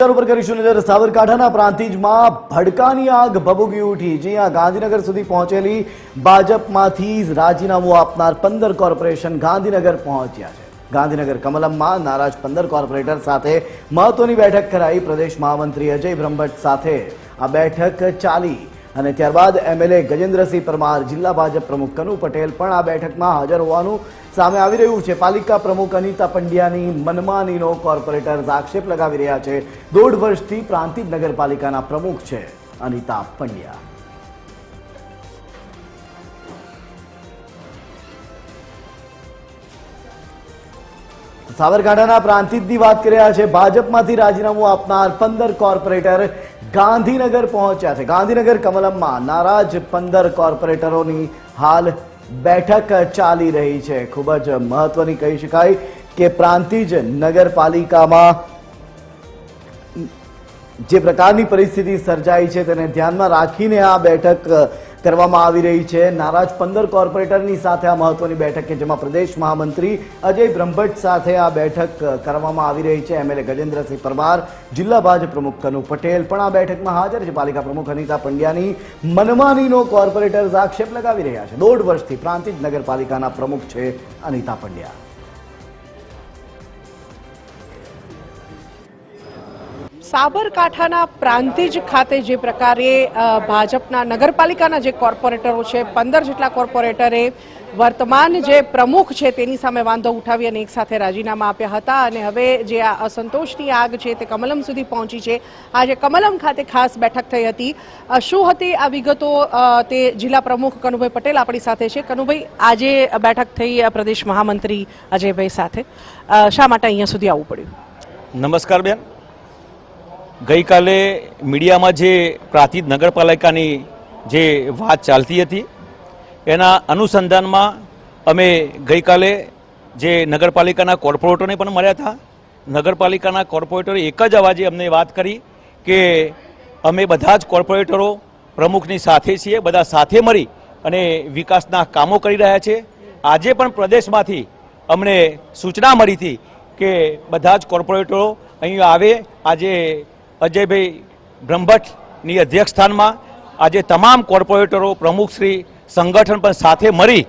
ઉપર કરીશું નજર સાબરકાંઠાના પ્રાંતિજમાં ભડકાની આગ ભભૂકી ઉઠી। જ્યાં ગાંધીનગર સુધી પહોંચેલી ભાજપમાંથી રાજીનામું આપનાર 15 કોર્પોરેશન ગાંધીનગર પહોંચ્યા છે। ગાંધીનગર કમલમમાં નારાજ 15 કોર્પોરેટર સાથે મહત્વની બેઠક કરાઈ। પ્રદેશ મહામંત્રી અજય બ્રહ્મભટ્ટ સાથે આ બેઠક ચાલી અને ત્યારબાદ એમએલએ ગજેન્દ્રસિંહ પરમાર, જિલ્લા ભાજપ પ્રમુખ કનુ પટેલ પણ આ બેઠકમાં હાજર હોવાનું સામે આવી રહ્યું છે। પાલિકા પ્રમુખ અનિતા પંડ્યાની મનમાનીનો કોર્પોરેટર્સ આક્ષેપ લગાવી રહ્યા છે। 1.5 વર્ષથી પ્રાંતિજ નગરપાલિકાના પ્રમુખ છે અનિતા પંડ્યા। સાબરકાંઠાના પ્રાંતિજની વાત કરી રહ્યા છે। ભાજપમાંથી રાજીનામું આપનાર 15 કોર્પોરેટર ગાંધીનગર પહોંચ્યા છે। ગાંધીનગર કમલમમાં નારાજ 15 કોર્પોરેટરોની હાલ બેઠક ચાલી રહી છે। ખૂબ જ મહત્વની કહી શકાય કે પ્રાંતિજ નગરપાલિકામાં જે પ્રકારની પરિસ્થિતિ સર્જાઈ છે તેને ધ્યાનમાં રાખીને આ બેઠક કરવામાં આવી રહી છે। નારાજ 15 કોર્પોરેટરની સાથે આ મહત્વની બેઠક કે જેમાં પ્રદેશ મહામંત્રી અજય બ્રહ્મભટ્ટ સાથે આ બેઠક કરવામાં આવી રહી છે। એમએલએ ગજેન્દ્રસિંહ પરમાર, જિલ્લા ભાજપ પ્રમુખ કનુ પટેલ પણ આ બેઠકમાં હાજર છે। પાલિકા પ્રમુખ અનિતા પંડ્યાની મનમાનીનો કોર્પોરેટર્સ આક્ષેપ લગાવી રહ્યા છે। 1.5 વર્ષથી પ્રાંતિજ નગરપાલિકાના પ્રમુખ છે અનિતા પંડ્યા। સાબરકાંઠાના પ્રાંતિજ ખાતે જે પ્રકારે ભાજપના નગરપાલિકાના જે કોર્પોરેટરો છે 15 જેટલા કોર્પોરેટરે વર્તમાન જે પ્રમુખ છે તેની સામે વાંધો ઉઠાવી અને એક સાથે રાજીનામા આપ્યા હતા અને હવે જે આ અસંતોષની આગ છે તે કમલમ સુધી પહોંચી છે। આજે કમલમ ખાતે ખાસ બેઠક થઈ હતી। શું હતી આ વિગતો તે જિલ્લા પ્રમુખ કનુભાઈ પટેલ આપણી સાથે છે। કનુભાઈ, આજે બેઠક થઈ પ્રદેશ મહામંત્રી અજયભાઈ સાથે, શા માટે અહીંયા સુધી આવવું પડ્યું? નમસ્કાર બેન, ગઈકાલે મીડિયામાં જે પ્રાંતિજ નગરપાલિકાની જે વાત ચાલતી હતી એના અનુસંધાનમાં અમે ગઈકાલે જે નગરપાલિકાના કોર્પોરેટરને પણ મળ્યા હતા। નગરપાલિકાના કોર્પોરેટરે એક જ અવાજે અમને વાત કરી કે અમે બધા જ કોર્પોરેટરો પ્રમુખની સાથે છીએ, બધા સાથે મળી અને વિકાસના કામો કરી રહ્યા છે। આજે પણ પ્રદેશમાંથી અમને સૂચના મળી હતી કે બધા જ કોર્પોરેટરો અહીં આવે। આજે અજયભાઈ બ્રહ્મભટ્ટની અધ્યક્ષસ્થાનમાં આજે તમામ કોર્પોરેટરો, પ્રમુખશ્રી, સંગઠન પણ સાથે મળી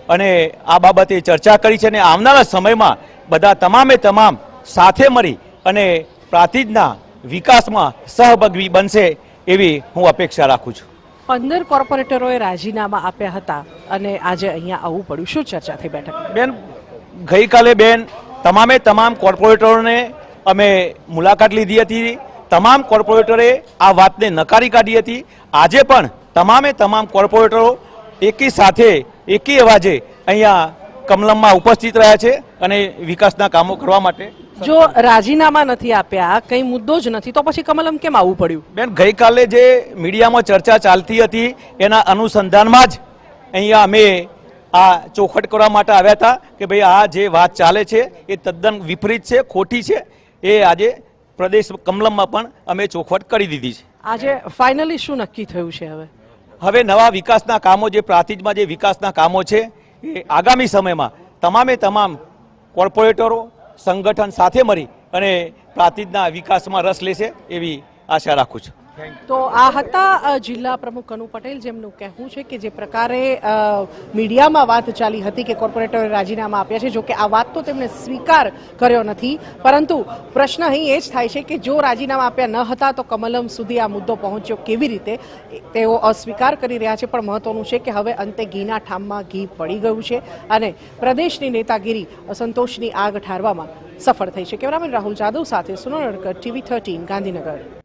અને આ બાબતે ચર્ચા કરી છે અને આવનારા સમયમાં બધા તમામે તમામ સાથે મળી અને પ્રાંતિજના વિકાસમાં સહભાગી બનશે એવી હું અપેક્ષા રાખું છું। 15 કોર્પોરેટરોએ રાજીનામા આપ્યા હતા અને આજે અહીંયા આવવું પડ્યું, શું ચર્ચા થઈ બેઠક? બેન, ગઈકાલે બેન તમામે તમામ કોર્પોરેટરોને અમે મુલાકાત લીધી હતી। તમામ કોર્પોરેટરે આ વાતને નકારી કાઢી હતી। આજે પણ તમામે તમામ કોર્પોરેટરો એકી સાથે એકી અવાજે અહીંયા કમલમમાં ઉપસ્થિત રહ્યા છે અને વિકાસના કામો કરવા માટે। જો રાજીનામા નથી આપ્યા, કંઈ મુદ્દો જ નથી, તો પછી કમલમ કેમ આવવું પડ્યું? બેન, ગઈકાલે જે મીડિયામાં ચર્ચા ચાલતી હતી એના અનુસંધાનમાં જ અહીંયા અમે આ ચોખવટ કરવા માટે આવ્યા હતા કે ભાઈ આ જે વાત ચાલે છે એ તદ્દન વિપરીત છે, ખોટી છે। એ આજે પ્રદેશ કમલમમાં પણ અમે ચોખવટ કરી દીધી છે। આજે ફાઇનલી શું નક્કી થયું છે? હવે નવા વિકાસના કામો, જે પ્રાંતિજમાં જે વિકાસના કામો છે એ આગામી સમયમાં તમામે તમામ કોર્પોરેટરો, સંગઠન સાથે મળી અને પ્રાંતિજના વિકાસમાં રસ લેશે એવી આશા રાખું છું। તો આ હતા જિલ્લા પ્રમુખ કનુ પટેલ, જેમનું કહેવું છે કે જે પ્રકારે મીડિયામાં વાત ચાલી હતી કે કોર્પોરેટરે રાજીનામા આપ્યા છે, જો કે આ વાત તો તેમણે સ્વીકાર કર્યો નથી, પરંતુ પ્રશ્ન અહીં એ જ થાય છે કે જો રાજીનામા આપ્યા ન હતા તો કમલમ સુધી આ મુદ્દો પહોંચ્યો કેવી રીતે, તેઓ અસ્વીકાર કરી રહ્યા છે। પણ મહત્વનું છે કે હવે અંતે ઘીના ઠામમાં ઘી પડી ગયું છે અને પ્રદેશની નેતાગીરી અસંતોષની આગ ઠારવામાં સફળ થઈ છે। કેમેરામેન રાહુલ જાદવ સાથે સુનલ અડકર, TV 13 ગાંધીનગર।